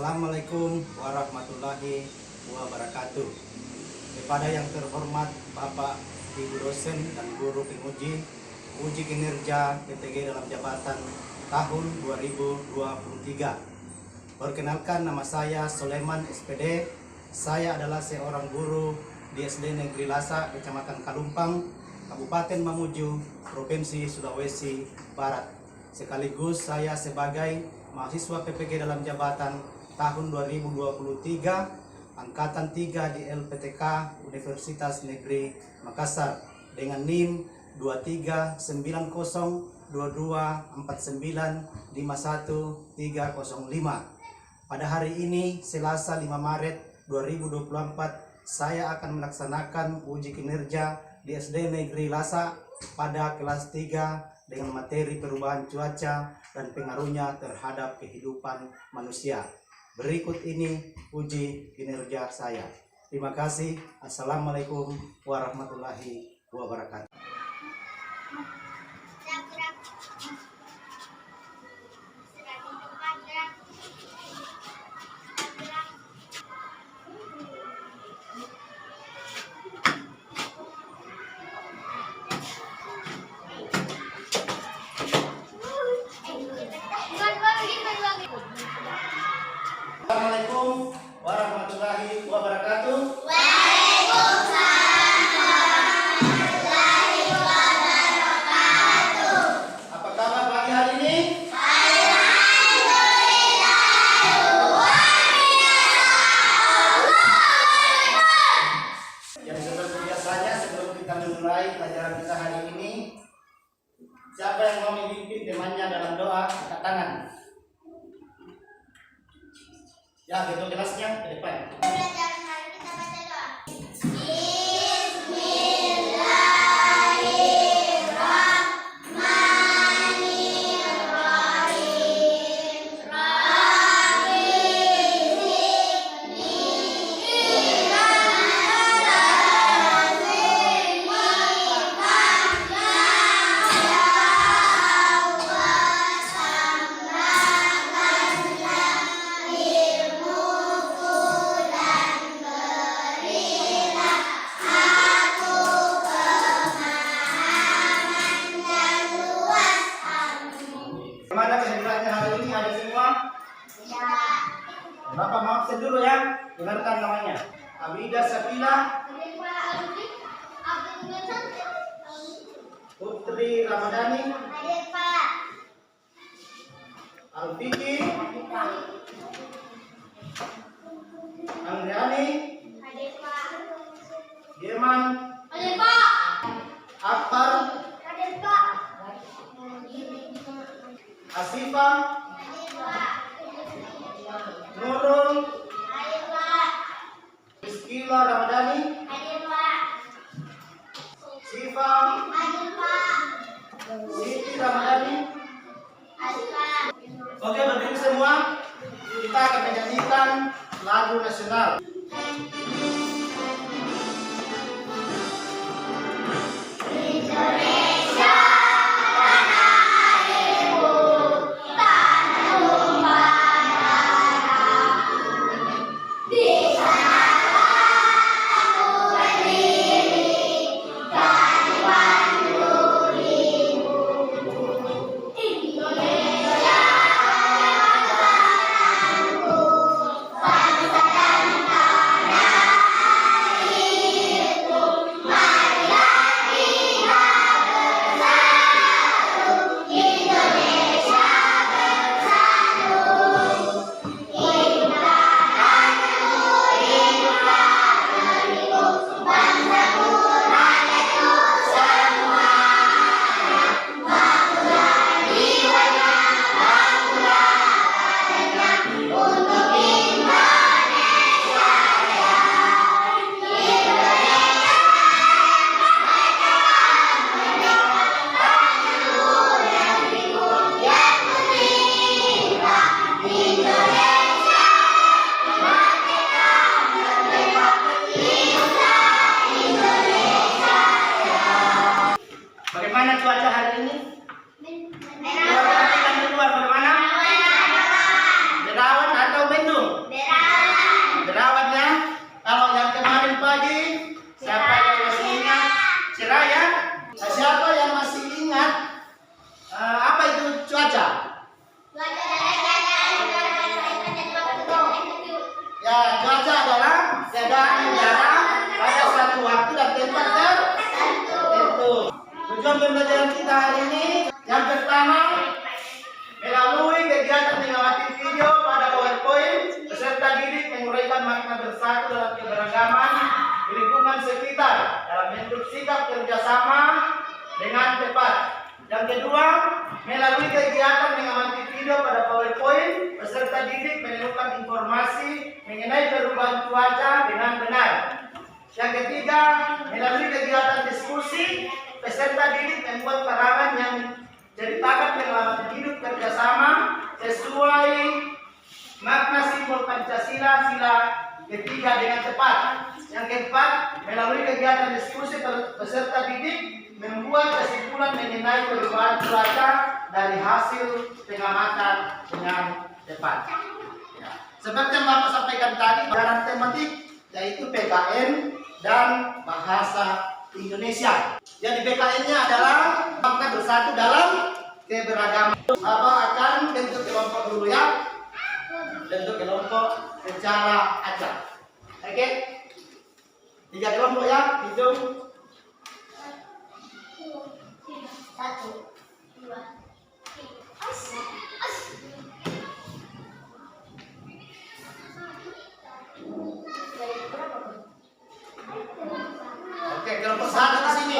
Assalamualaikum warahmatullahi wabarakatuh. Kepada yang terhormat Bapak, Ibu dosen dan guru penguji uji kinerja PTG dalam jabatan tahun 2023. Perkenalkan, nama saya Soleman SPD. Saya adalah seorang guru di SD Negeri Lasa, Kecamatan Kalumpang, Kabupaten Mamuju, Provinsi Sulawesi Barat. Sekaligus saya sebagai mahasiswa PPG dalam jabatan tahun 2023 angkatan 3 di LPTK Universitas Negeri Makassar dengan NIM 23022495135. Pada hari ini Selasa 5 Maret 2024 saya akan melaksanakan uji kinerja di SD Negeri Lasa pada kelas 3 dengan materi perubahan cuaca dan pengaruhnya terhadap kehidupan manusia. Berikut ini uji kinerja saya. Terima kasih. Assalamualaikum warahmatullahi wabarakatuh. Assalamualaikum warahmatullahi wabarakatuh. Waalaikumsalam warahmatullahi wabarakatuh. Apa kabar pagi hari ini? Alhamdulillah, luar biasa. Yang seperti biasanya, sebelum kita memulai pelajaran kita hari ini, siapa yang mau memimpin temannya dalam doa, angkat tangan. Ya, gitu kelasnya ke depan. Pelajaran hari kita baca doa. Bismillahirrahmanirrahim. Rabbi zidni Gimana kedengarannya hari ini? Ada semua? Bapak mau absen dulu ya. Dengarkan namanya. Abida Sapila Putri Ramadhani Alfiki Andriani Dirman Akbar Asifa Nurul Rizkila Ramadhani Sifa Siti Ramadhani. Oke, berdiri semua. Kita akan menyanyikan lagu nasional. Bangsa dan Ya, cuaca adalah keadaan udara pada suatu waktu dan tempat tertentu. Tujuan pembelajaran kita hari ini yang pertama, melalui kegiatan mengamati video pada PowerPoint, peserta didik menguraikan makna bersatu dalam keberagaman di lingkungan sekitar dalam bentuk sikap kerjasama dengan tepat. Yang kedua, melalui kegiatan mengamati video pada PowerPoint, peserta didik menemukan informasi mengenai perubahan cuaca dengan benar. Yang ketiga, melalui kegiatan diskusi, peserta didik membuat karangan yang ceritakan pengalaman hidup kerjasama sesuai makna simbol Pancasila sila ketiga dengan tepat. Yang keempat, melalui kegiatan diskusi peserta didik membuat kesimpulan mengenai perubahan cuaca dari hasil pengamatan dengan tepat. Ya. Seperti yang Bapak sampaikan tadi, pelajaran tematik yaitu PKN dan bahasa Indonesia. Jadi PKN-nya adalah makna bersatu dalam keberagaman. Bapak akan bentuk kelompok dulu ya. Bentuk kelompok secara acak. Oke? 3 kelompok ya, hitung. 1, 2, 3. Oke, kelompok 1 di sini.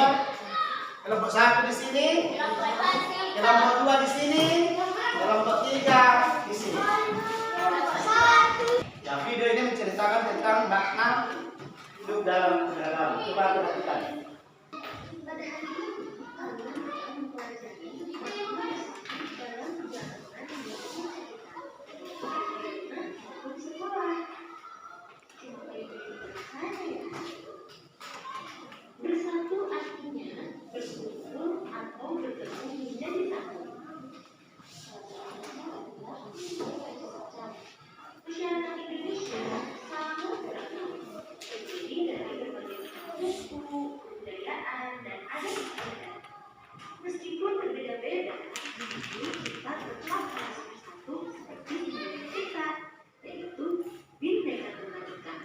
Kelompok 1 di sini. Kelompok 2 di sini. Kelompok 3 di sini. Ya, video ini menceritakan tentang makna hidup dalam keberagaman. Coba perhatikan. Bersatu artinya bersekutu atau bergabung menjadi satu. Masyarakat Indonesia sangat beragam, terdiri dari berbagai macam suku, kebudayaan, dan adat istiadat. Meskipun berbeda-beda, namun kita tetap harus bersatu seperti Indonesia kita, yaitu Bhinneka Tunggal Ika.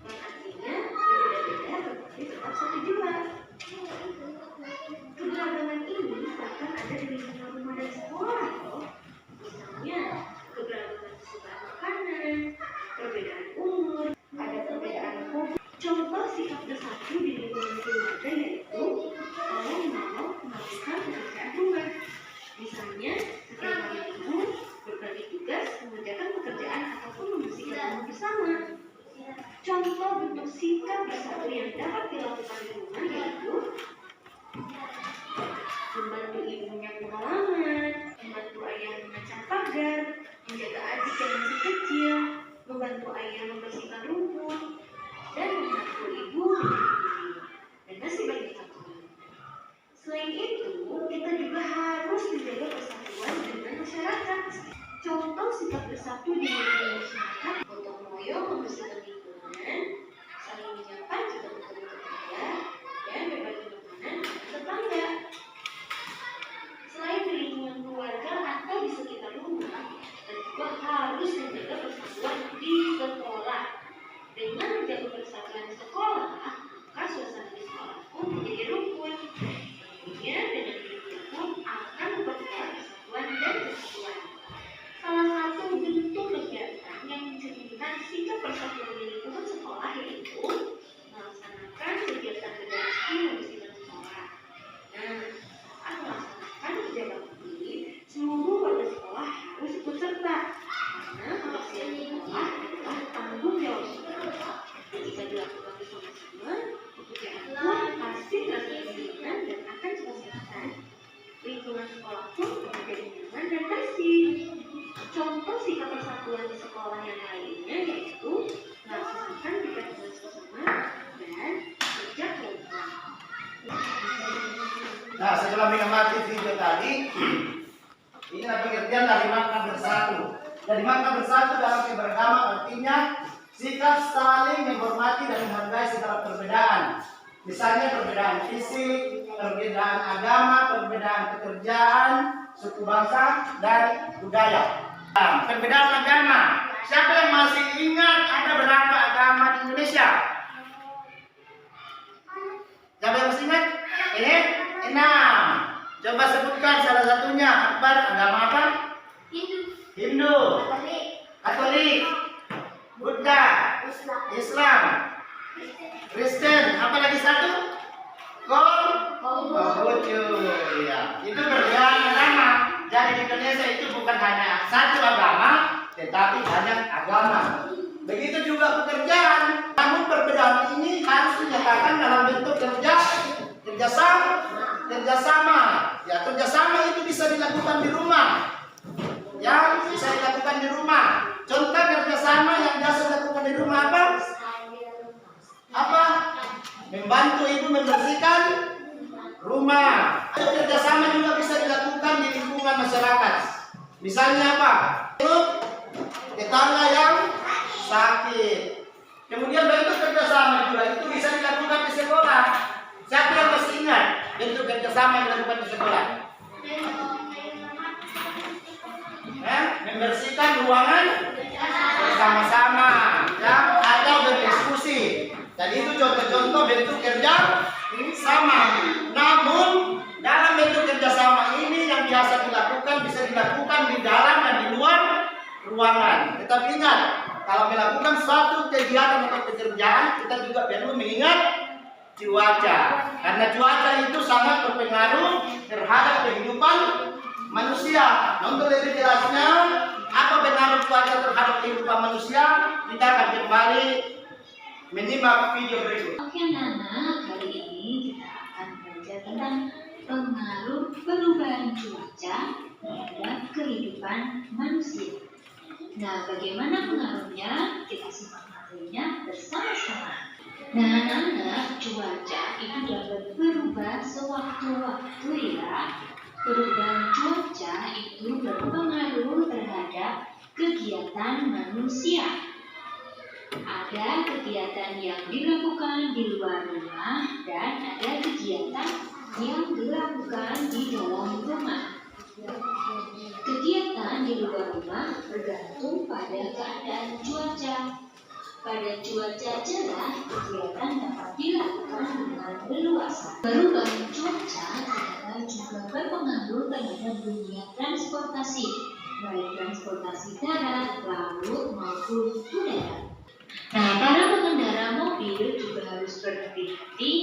Yang artinya berbeda-beda tetapi tetap satu jiwa. Keberagaman ini bahkan ada di lingkungan rumah dan sekolah loh. Misalnya, keberagaman kesukaan makanan, perbedaan umur, ada perbedaan hobi. Contoh sikap bersatu di lingkungan keluarga yaitu saling menolong melakukan pekerjaan rumah. Misalnya, setiap hari Minggu berbagi tugas mengerjakan pekerjaan ataupun membersihkan rumah bersama. Contoh bentuk sikap bersatu yang dapat dilakukan di rumah yaitu membantu ibu menyapu halaman, membantu ayah mengacak pagar, menjaga adik yang masih kecil, membantu ayah membersihkan rumput, dan membantu ibu menyusui, dan masih banyak lagi. Selain itu, kita juga harus menjaga persatuan dengan masyarakat. Contoh sikap bersatu di lingkungan masyarakat, gotong royong membersihkan lingkungan, saling menyapa jika bertemu tetangga, dan berbagi makanan dengan tetangga. Selain di lingkungan keluarga atau di sekitar rumah, kita juga harus menjaga persatuan di sekolah. Dengan menjaga persatuan di sekolah, maka suasana di sekolah pun menjadi rukun. Tentunya dengan demikian pun akan memperkuat persatuan dan kesatuan. Salah satu bentuk kegiatan yang mencerminkan sikap persatuan di lingkungan sekolah yaitu melaksanakan kegiatan redaksi membersihkan sekolah. Nah, saat melaksanakan kerja bakti, seluruh warga sekolah harus ikut serta karena kebersihan sekolah adalah tanggung jawab semua. Jika dilakukan bersama-sama, pekerjaan pun pasti terasa ringan dan akan cepat selesai. Lingkungan sekolah pun menjadi nyaman dan bersih. Contoh sikap persatuan di sekolah yang lainnya yaitu melaksanakan kegiatan bersama dan kerja kelompok. Nah, setelah mengamati video tadi, ini adalah pengertian dari makna bersatu. Jadi makna bersatu dalam keberagaman artinya sikap saling menghormati dan menghargai segala perbedaan. Misalnya perbedaan fisik, perbedaan agama, perbedaan pekerjaan, suku bangsa, dan budaya. Nah, perbedaan agama, Siapa yang masih ingat ada berapa agama di Indonesia? Siapa yang masih ingat? Ini 6. Coba sebutkan salah satunya. Akbar, agama apa? Hindu, Katolik, Buddha, Islam, Kristen. Apa lagi satu? Konghucu. Ya, itu berbeda agama. Jadi di Indonesia itu bukan hanya satu agama, tetapi banyak agama. Begitu juga pekerjaan. Namun perbedaan ini harus dinyatakan dalam bentuk kerjasama. Ya, kerjasama itu bisa dilakukan di rumah. Yang bisa dilakukan di rumah. Contoh kerjasama yang biasa dilakukan di rumah apa? Apa? Membantu ibu membersihkan rumah. Kerjasama juga bisa dilakukan di lingkungan masyarakat. Misalnya apa? Tetangga yang sakit. Kemudian bentuk kerjasama juga itu bisa dilakukan di sekolah. Siapa yang masih ingat bentuk kerjasama yang dilakukan di sekolah? Membersihkan ruangan bersama-sama, ya, atau berdiskusi. Jadi itu contoh-contoh bentuk kerja sama. Namun dalam bentuk kerjasama ini yang biasa dilakukan bisa dilakukan di dalam dan di luar ruangan. Tetapi ingat, kalau melakukan suatu kegiatan atau pekerjaan, kita juga perlu mengingat cuaca. Karena cuaca itu sangat berpengaruh terhadap kehidupan manusia. Untuk lebih jelasnya, apa pengaruh cuaca terhadap kehidupan manusia, kita akan kembali menyimak video berikut. Oke anak-anak, kali ini kita akan belajar tentang pengaruh perubahan cuaca terhadap kehidupan manusia. Nah, bagaimana pengaruhnya? Kita simak materinya bersama-sama. Nah, anak-anak, cuaca itu dapat berubah sewaktu-waktu ya. Perubahan cuaca itu berpengaruh terhadap kegiatan manusia. Ada kegiatan yang dilakukan di luar rumah dan ada kegiatan yang dilakukan di dalam rumah. Kegiatan di luar rumah bergantung pada keadaan cuaca. Pada cuaca cerah, kegiatan dapat dilakukan dengan leluasa. Perubahan cuaca ternyata juga berpengaruh terhadap dunia transportasi, baik transportasi darat, laut, maupun udara. Nah, para pengendara mobil juga harus berhati-hati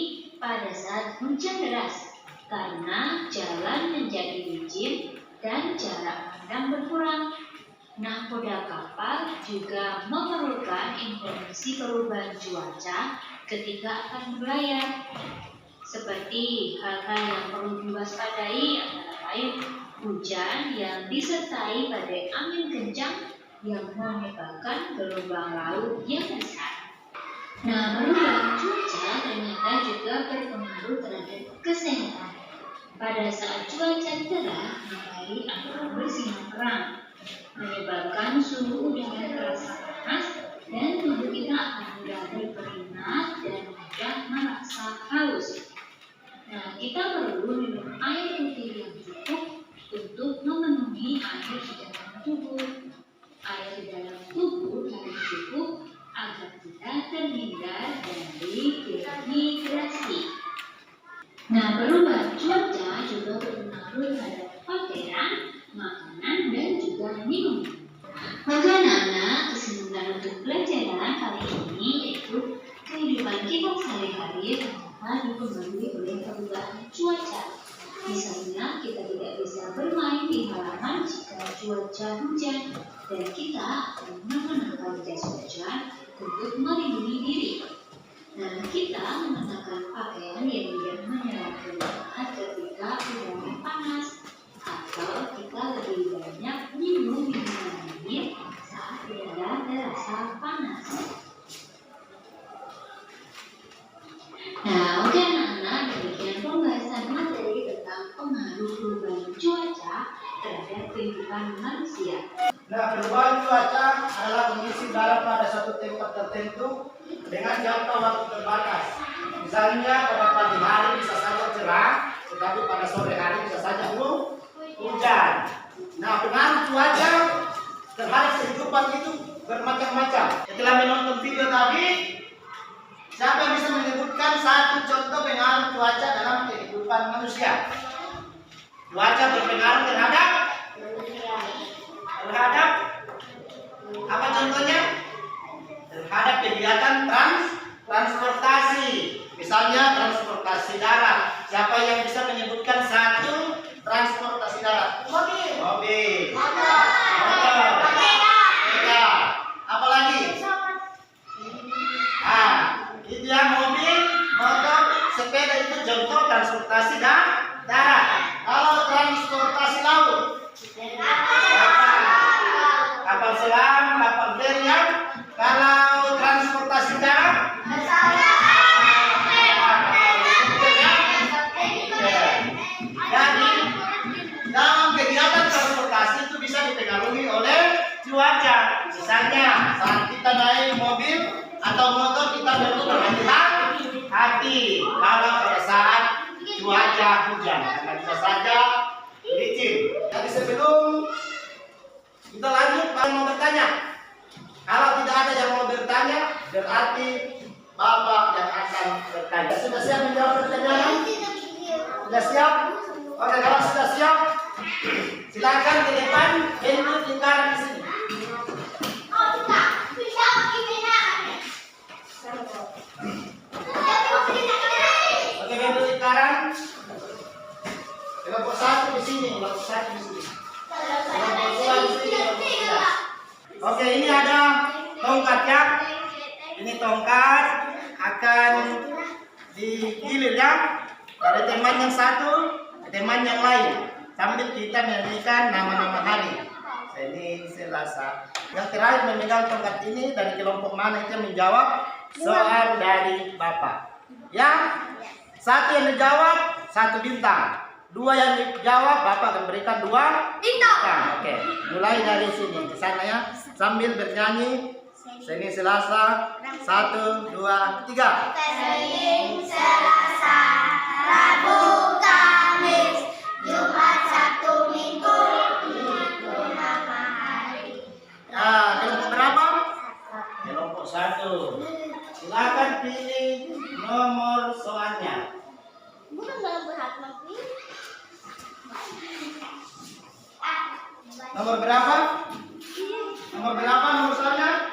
pada saat hujan deras, karena jalan menjadi licin dan jarak pandang berkurang. Nahkoda kapal juga memerlukan informasi perubahan cuaca ketika akan berlayar. Seperti hal-hal yang perlu diwaspadai antara lain hujan yang disertai badai angin kencang yang menyebabkan gelombang laut yang besar. Nah, perubahan cuaca ternyata juga berpengaruh terhadap kesehatan. Pada saat cuaca cerah, matahari akan bersinar terang, menyebabkan suhu udara terasa panas dan tubuh kita akan mudah berkeringat dan mudah merasa haus. Nah, kita perlu minum air putih yang cukup untuk memenuhi air di dalam tubuh. Air di dalam tubuh harus cukup agar kita terhindar dari dehidrasi. Nah, perubahan cuaca juga berpengaruh terhadap pakaian, makanan, dan juga minuman. Maka anak-anak, kesimpulan untuk pelajaran kali ini yaitu kehidupan kita sehari-hari ternyata dipengaruhi oleh perubahan cuaca. Misalnya, kita tidak bisa bermain di halaman jika cuaca hujan, dan kita akan mengenakan jas hujan untuk melindungi diri. Nah, kita mengenakan pakaian yang tidak menyerap keringat ketika udara panas, atau kita lebih banyak minum minuman dingin saat udara terasa panas. Nah, oke anak-anak, demikian pembahasan materi tentang pengaruh perubahan cuaca terhadap kehidupan manusia. Nah, perubahan cuaca adalah kondisi udara pada suatu tempat tertentu dengan jangka waktu terbatas. Misalnya pada pagi hari bisa saja cerah, tetapi pada sore hari bisa saja hujan. Nah, pengaruh cuaca terhadap kehidupan itu bermacam-macam. Setelah menonton video tadi, siapa yang bisa menyebutkan satu contoh pengaruh cuaca dalam kehidupan manusia? Cuaca berpengaruh terhadap apa contohnya? Terhadap kegiatan transportasi. Misalnya transportasi darat. Siapa yang bisa menyebutkan satu transportasi darat? Mobil. Motor. Sepeda. Apa lagi? Itu ya, mobil, motor, sepeda itu contoh transportasi darat. Kalau transportasi laut, kapal selam, kapal feri. Kalau transportasi darat, jadi dalam kegiatan transportasi itu bisa dipengaruhi oleh cuaca. Misalnya saat kita naik mobil atau motor, kita perlu berhati-hati kalau pada saat cuaca hujan, karena bisa saja licin. Jadi sebelum kita lanjut, Pak mau bertanya. Kalau tidak ada yang mau bertanya, berarti Bapak yang akan bertanya. Sudah siap menjawab pertanyaan? Sudah siap? Oke, kalau sudah siap, silakan ke depan, bentuk lingkaran di sini. Oke, bentuk lingkaran. Kelompok 1 di sini, kelompok 1 di sini. Kelompok 2 di sini, kelompok 3. Oke, ini ada tongkatnya. Ini tongkat akan digilir ya, dari teman yang satu ke teman yang lain, sambil kita menyanyikan nama-nama hari. Ini Selasa. Yang terakhir memegang tongkat ini dari kelompok mana itu menjawab soal dari Bapak. Ya, satu yang dijawab 1 bintang. 2 yang dijawab Bapak akan berikan 2 bintang. Oke, mulai dari sini ke sana ya, sambil bernyanyi. Senin Selasa 1, 2, 3. Senin, Selasa, Rabu, Kamis, Jumat, Sabtu, Minggu, itu nama hari. Ya, kelompok berapa? Kelompok 1. Silakan pilih nomor soalnya. Bukan dalam berhak lebih. Nomor berapa? Nomor berapa nomor soalnya?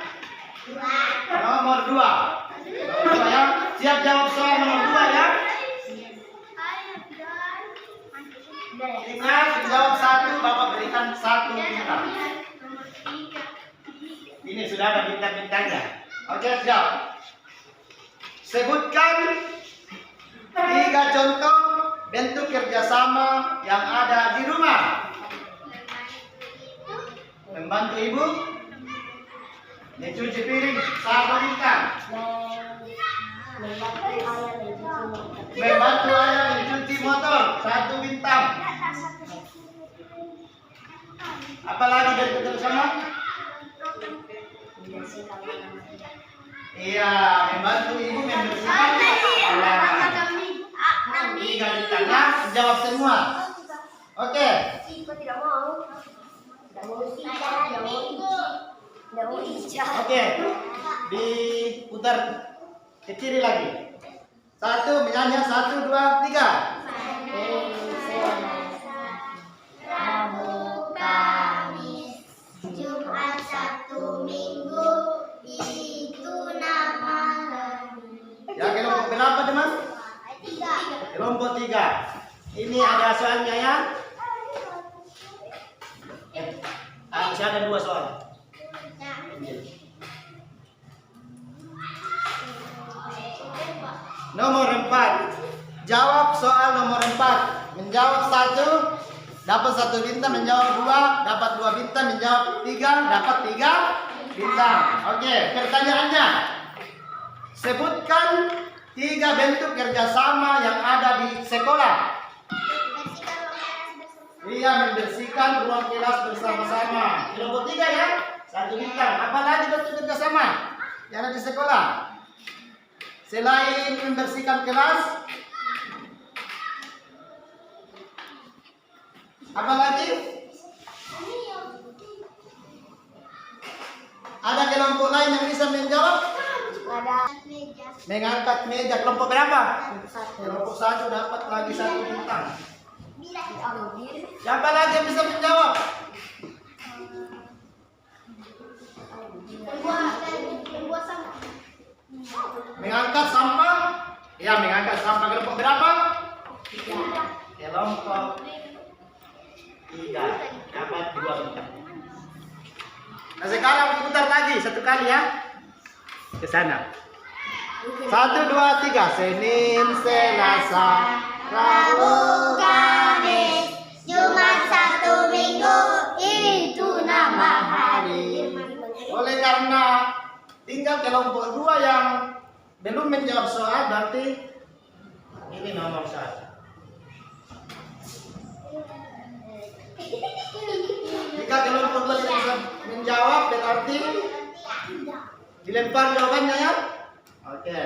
Nomor 2. Nomor 2 ya. Siap jawab soal nomor 2 ya. Ingat, jawab 1 Bapak berikan 1 bintang. Ini sudah ada bintang-bintangnya. Oke, siap. Sebutkan 3 contoh bentuk kerjasama yang ada di rumah. Membantu ibu mencuci piring 1 bintang. Membantu ayah mencuci motor 1 bintang. Apalagi bentuk kerjasama? Iya, membantu ibu membersihkan halaman. 3 bintangnya, jawab semua. Oke. Oke, diputar ke kiri lagi. 1 menyanyi 1, 2, 3. Rabu, Kamis, Jumat, Sabtu, Minggu, itu nama hari. Ya, kelompok berapa teman? 3. Kelompok 3. Ini ada soalnya ya. Masih ada 2 soal. Nomor 4. Jawab soal nomor 4. Menjawab 1 dapat 1 bintang, menjawab 2 dapat 2 bintang, menjawab 3 dapat 3 bintang. Oke, pertanyaannya. Sebutkan 3 bentuk kerjasama yang ada di sekolah. Iya, membersihkan ruang kelas bersama-sama. Kelompok 3 ya, 1 bintang. Apa lagi bentuk kerjasama yang ada di sekolah? Selain membersihkan kelas, apa lagi? Ada kelompok lain yang bisa menjawab? Ada meja. Mengangkat meja. Kelompok berapa? Satu. Kelompok 1 dapat lagi 1 bintang. Bila Siapa lagi yang bisa menjawab? Berbuat sama. Mengangkat sampah? Ya, mengangkat sampah. Kelompok berapa? Kelompok 3 dapat 2 bintang. Nah sekarang putar lagi 1 kali ya. Ke sana. 1, 2, 3. Senin, Selasa, Rabu, Kamis, Jumat, Sabtu, Minggu, itu nama hari. Oleh karena tinggal kelompok 2 yang belum menjawab soal, berarti ini nomor 1. Jika kelompok 2 tidak bisa menjawab, berarti dilempar jawabannya ya. Oke.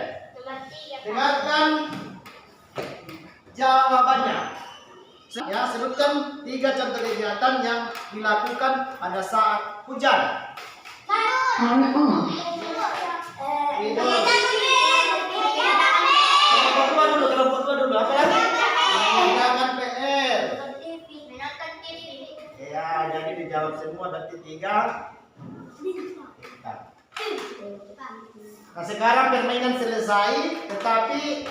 Dengarkan jawabannya. Ya, sebutkan 3 contoh kegiatan yang dilakukan pada saat hujan. Kelompok dua dulu. Apa lagi? Mengerjakan PR. Ya, jadi dijawab semua berarti 3. Nah, sekarang permainan selesai, tetapi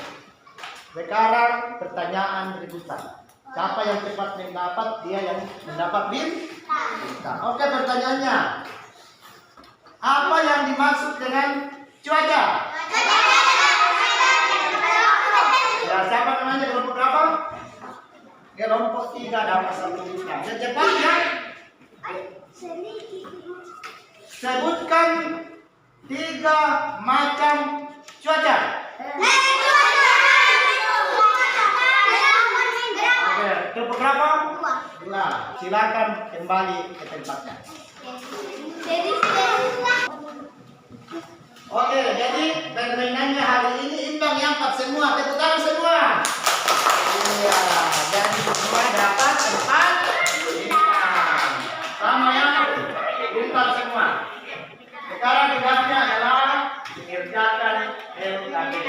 sekarang pertanyaan berikutnya. Siapa yang cepat mendapat, dia yang mendapat bintang. Oke, pertanyaannya. Apa yang dimaksud dengan cuaca? Ya, siapa namanya? Kelompok berapa? Kelompok 3 dapat 1 bintang. Secepatnya sebutkan 3 macam cuaca. Oke, kelompok berapa? 2. Silakan kembali ke tempatnya. Oke, jadi permainannya hari ini imbang ya, 4 semua. Tepuk tangan semua. Iya, jadi semua dapat 4 bintang. Sama ya, bintang semua. Sekarang tugasnya adalah mengerjakan LKP.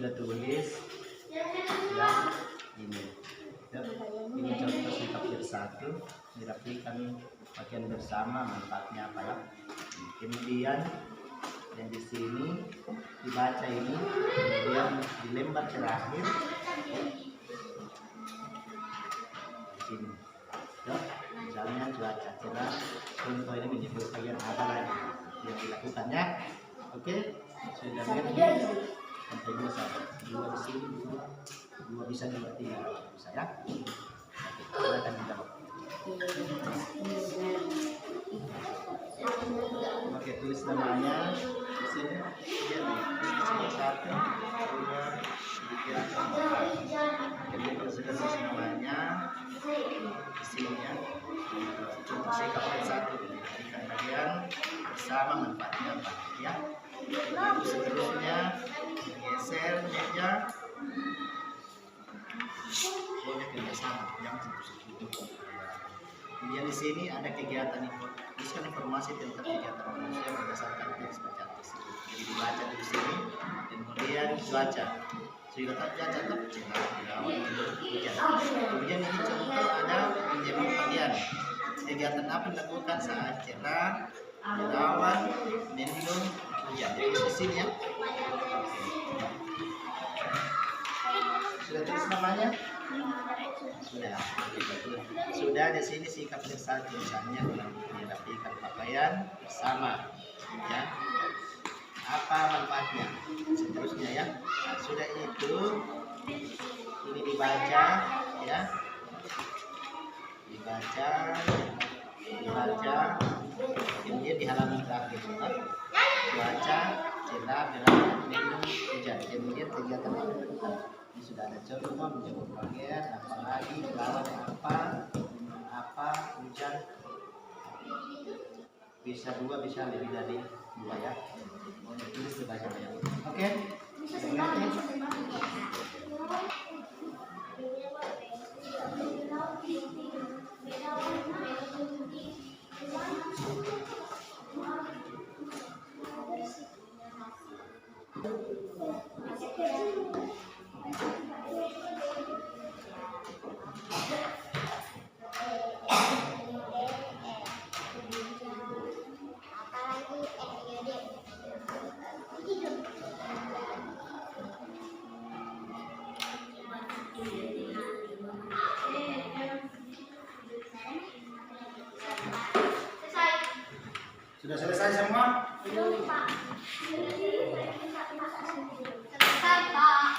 Sudah tulis ya ini ya, ini contoh sikap bersatu dirapikan bagian bersama manfaatnya apa ya. Kemudian yang di sini dibaca ini, kemudian di lembar terakhir di sini ya, misalnya cuaca cerah, contoh ini menyebut bagian apa lagi yang dilakukannya. Oke, sudah lihat sampai 2 di sini, 2 bisa 2 3 bisa ya. Silakan dijawab. Oke, tulis namanya di sini. Dia 1, 2, 3, 4. Kemudian kalau sudah tulis namanya di sini ya. Contoh sikap bersatu dijadikan bagian bersama manfaatnya apa ya. Seterusnya geser meja, boleh kerjasama yang satu-satu. Kemudian di sini ada kegiatan itu, tuliskan informasi tentang kegiatan manusia berdasarkan teks baca teks. Jadi dibaca di sini, kemudian cuaca. Sudah tahu cuaca tuh cerah, hujan. Kemudian ini contoh ada menjadi bagian kegiatan apa dilakukan saat cerah, berawan, mendung, hujan. Jadi di sini ya. Sudah tulis namanya? Sudah di sini sikap bersatu, misalnya dalam merapikan pakaian bersama ya. Apa manfaatnya? Seterusnya ya. Nah, sudah itu ini dibaca ya. dibaca, kemudian di halaman terakhir baca, cetak, berak, minum, hujan. Kemudian kegiatan lakukan. Ini sudah ada contoh menjawab bagian, apalagi lawan apa, hujan. Bisa 2, bisa lebih dari 2 ya. Mau tulis banyak-banyak. Oke. Sudah selesai semua? Belum, Pak. Selesai, Pak.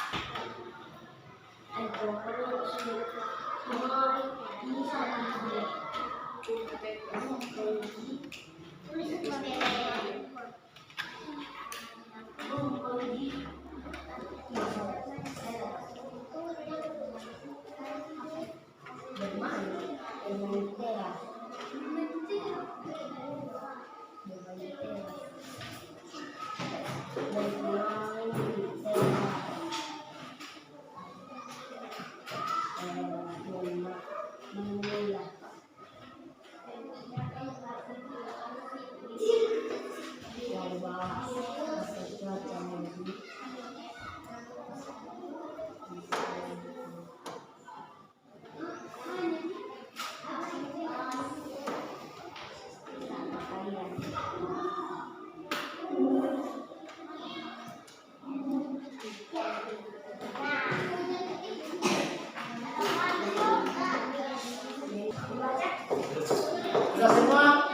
Sudah semua?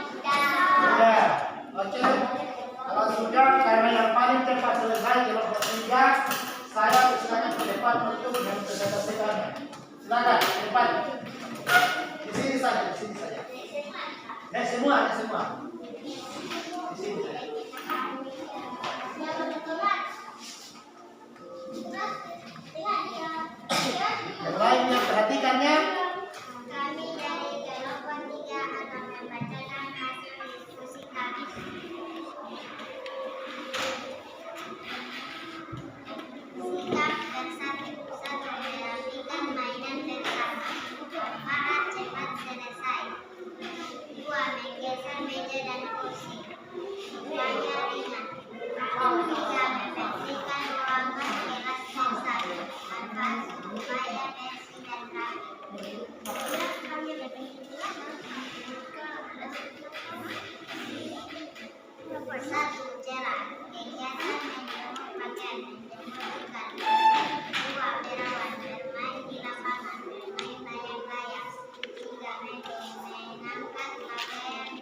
Sudah. Oke. Kalau sudah, karena yang paling cepat selesai kelompok 3, saya silakan ke depan untuk yang selesainya. Silakan ke depan. Di sini saja, di sini saja. Semua. Di sini saja. Yang lainnya perhatikannya. Kami dari kelompok 3 akan membacakan hasil diskusi kami. Sikap bersatu satu merapikan mainan bersama. Manfaat cepat selesai. 2. Menggeser meja dan kursi. Upaya ringan. 3. Membersihkan ruangan kelas bersama. Manfaat supaya bersih dan rapi. Nomor 1. Jalan. Kegiatan menjemur pakaian, menjemur ikan. 2. Berawan. Bermain di lapangan, bermain layang-layang. 3. Mengangkat pakaian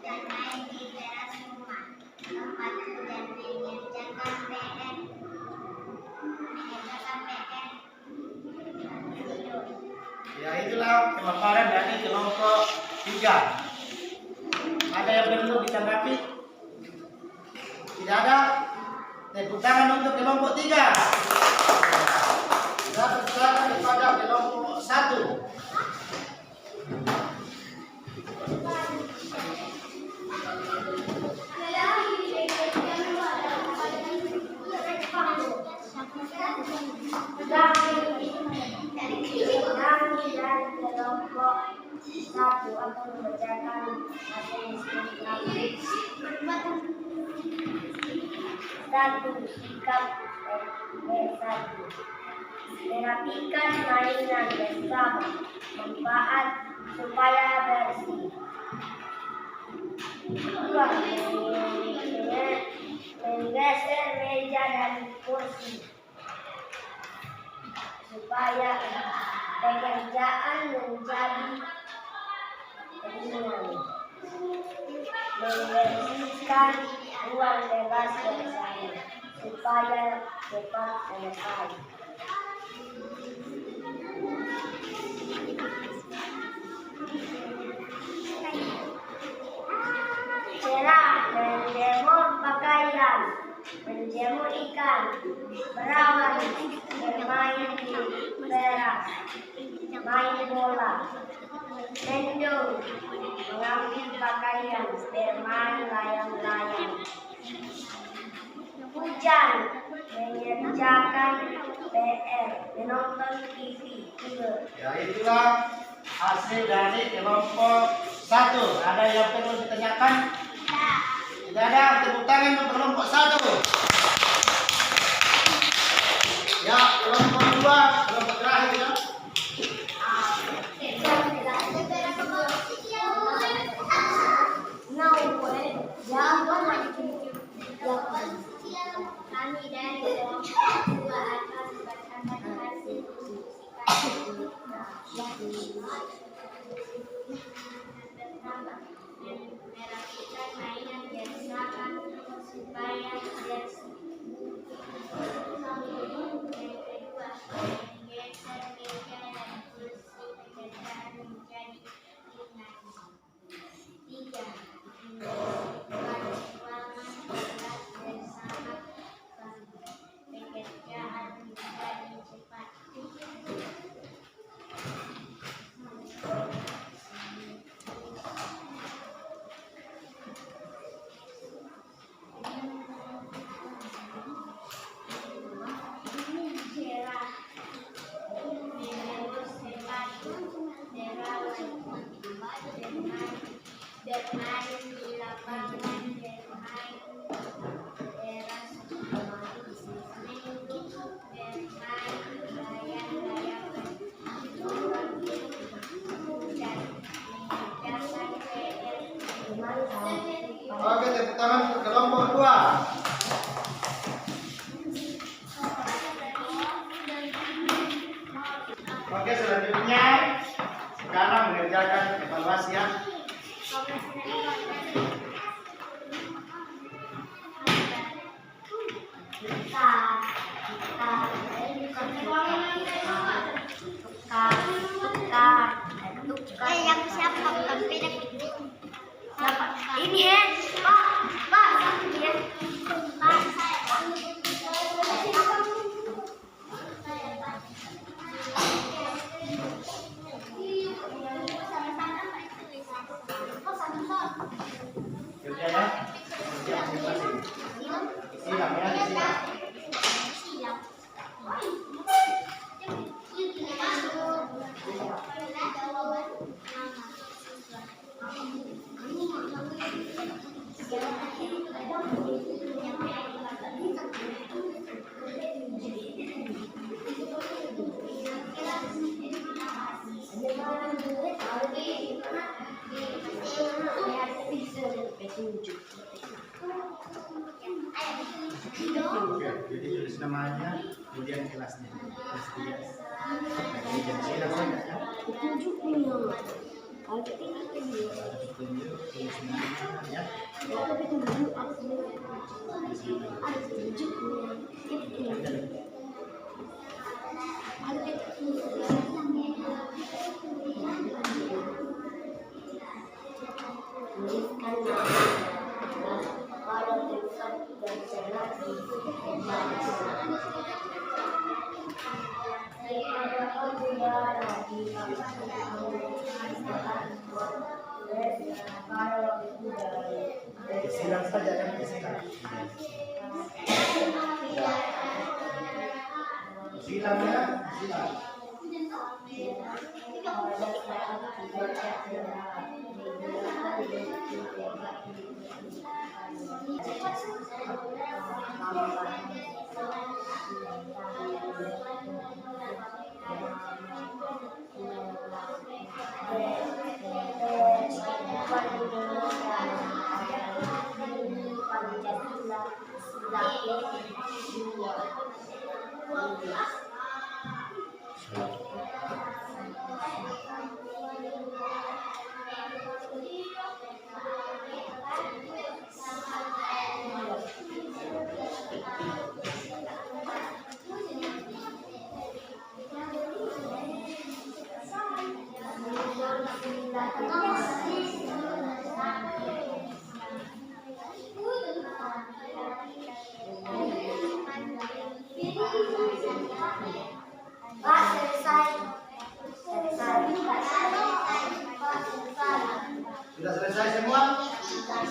dan main di teras rumah. 4. Dan mengerjakan PR. Ya, itulah pemaparan dari kelompok 3. Ada yang perlu ditanggapi? Tidak ada? Tepuk tangan untuk kelompok 3. Kita persilakan kepada kelompok 1. Kami dari kelompok 1 akan membacakan hasil diskusi kami. 1. Sikap bersatu. Merapikan mainan bersama. Manfaat supaya bersih. 2. Menggeser meja dan kursi supaya pekerjaan menjadi ringan. Membersihkan ruang bebas bersama supaya cepat selesai. main bola, mendung, mengambil pakaian, bermain layang-layang, hujan, mengerjakan PR, menonton TV, tidur. Ya, itulah hasil dari kelompok 1. Ada yang perlu ditanyakan? Tidak ada. Tepuk tangan untuk kelompok 1. Ya, kelompok 2, kelompok terakhir ya. Kami dari kelompok 2 akan berkata hasil pertama, merapikan mainan bersama supaya bersih. Yang kedua, menggeser meja dan kursi pekerjaan menjadi ringan. 3. Membuat ruangan kelas bersama pekerjaan menjadi cepat. Bermain di lapangan, bermain teras, bermain layang-layang, dan mengerjakan PR. Oke, tepuk tangan untuk kelompok 2. Oke, selanjutnya sekarang mengerjakan evaluasi ya. Yang siapa ini ya, Pak, ya, Pak, Kerja ya. Kerja masing-masing. Silang ya, silang. Oke, jadi tulis namanya, kemudian kelasnya. Kelas 3. Kemudian silang saja ya. Tunjuk, tulis namanya ya. Silang saja kan, silang. Silang ya, silang. Pak, selesai. Sudah selesai semua? Sudah?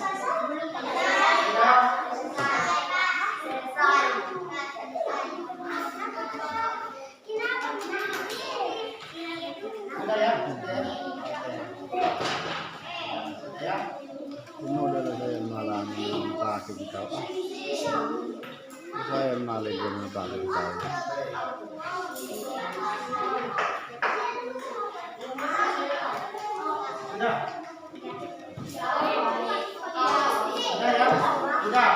Sudah ya? Sudah ya? Udah saya malam pakai kita. Saya malam dengan pakai kita. Sudah? Sudah ya? Sudah?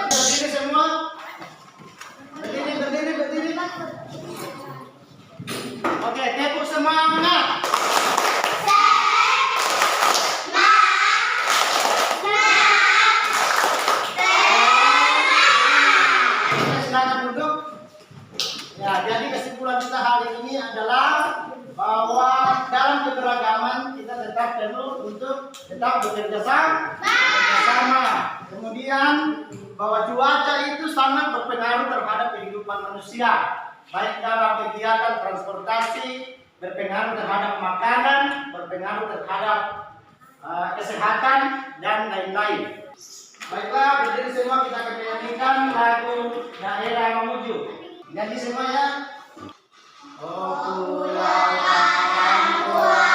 Berdiri semua. Berdiri. Oke, tepuk semangat. Silakan duduk. Ya, jadi kesimpulan kita hari ini adalah bahwa dalam keberagaman kita tetap perlu untuk tetap bekerja sama. Kemudian bahwa cuaca itu sangat berpengaruh terhadap kehidupan manusia, baik dalam kegiatan transportasi, berpengaruh terhadap makanan, berpengaruh terhadap kesehatan dan lain-lain. Baiklah, berdiri semua, kita akan menyanyikan lagu Daerah Mamuju. Nyanyi semua ya. Oh pulau Kampung,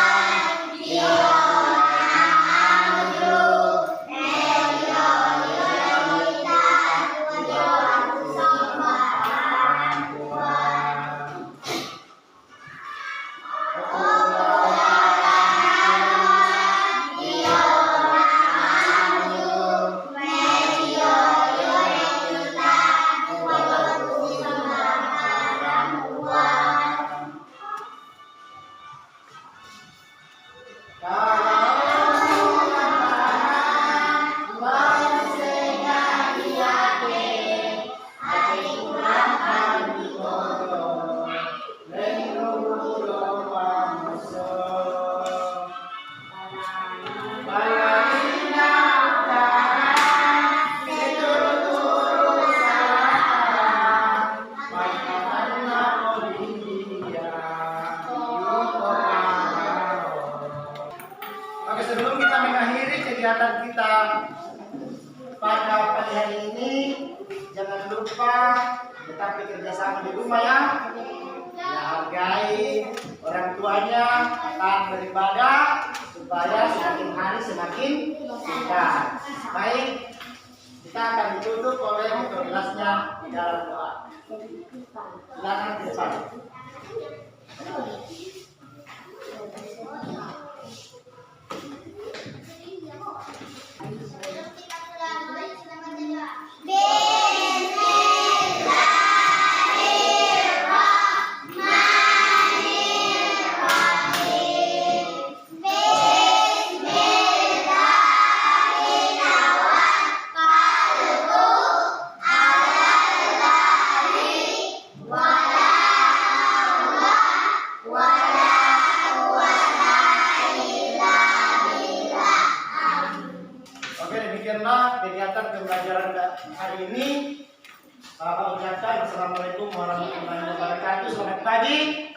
Oke, sebelum kita mengakhiri kegiatan kita pada pagi hari ini, jangan lupa tetap bekerja sama di rumah ya. Ya, hargai orang tuanya, taat beribadah supaya semakin hari semakin singkat. Baik, kita akan ditutup oleh kelasnya di dalam doa. Silakan ke depan. Oke, demikianlah kegiatan pembelajaran hari ini. Bapak ucapkan Assalamualaikum warahmatullahi wabarakatuh. Selamat pagi.